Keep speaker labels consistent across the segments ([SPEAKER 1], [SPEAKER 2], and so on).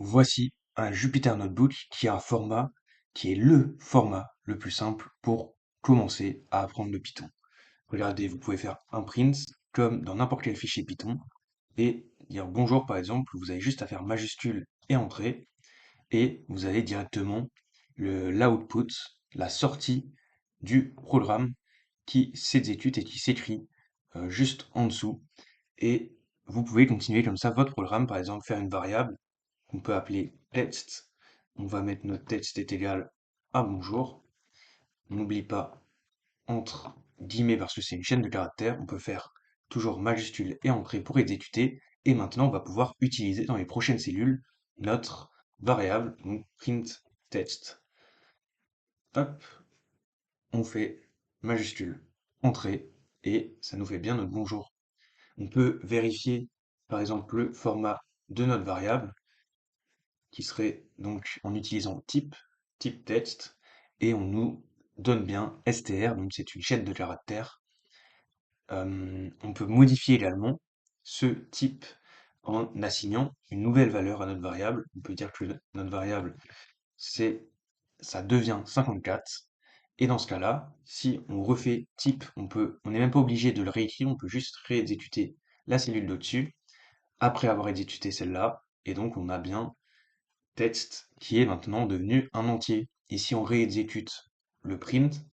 [SPEAKER 1] Voici un Jupyter Notebook qui a un format qui est le format le plus simple pour commencer à apprendre le Python. Regardez, vous pouvez faire un print comme dans n'importe quel fichier Python et dire bonjour par exemple, vous avez juste à faire majuscule et entrée et vous avez directement l'output, la sortie du programme qui s'exécute et qui s'écrit juste en dessous. Et vous pouvez continuer comme ça votre programme, par exemple faire une variable qu'on peut appeler text. On va mettre notre text est égal à bonjour. On n'oublie pas entre guillemets parce que c'est une chaîne de caractères. On peut faire toujours majuscule et entrée pour exécuter. Et maintenant, on va pouvoir utiliser dans les prochaines cellules notre variable, donc print text. Hop, on fait majuscule, entrée, et ça nous fait bien notre bonjour. On peut vérifier, par exemple, le format de notre variable, qui serait donc en utilisant type text, et on nous donne bien str, donc c'est une chaîne de caractères. On peut modifier également ce type en assignant une nouvelle valeur à notre variable. On peut dire que notre variable, ça devient 54. Et dans ce cas-là, si on refait type, on n'est même pas obligé de le réécrire, on peut juste réexécuter la cellule d'au-dessus, après avoir exécuté celle-là, et donc on a bien text qui est maintenant devenu un entier. Et si on réexécute le print,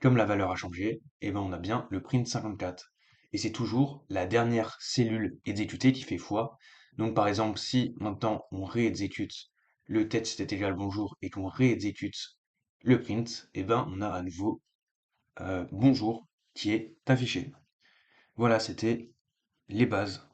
[SPEAKER 1] comme la valeur a changé, et ben on a bien le print 54. Et c'est toujours la dernière cellule exécutée qui fait foi. Donc par exemple, si maintenant on réexécute le text est égal bonjour et qu'on réexécute le print, et ben on a à nouveau bonjour qui est affiché. Voilà, c'était les bases.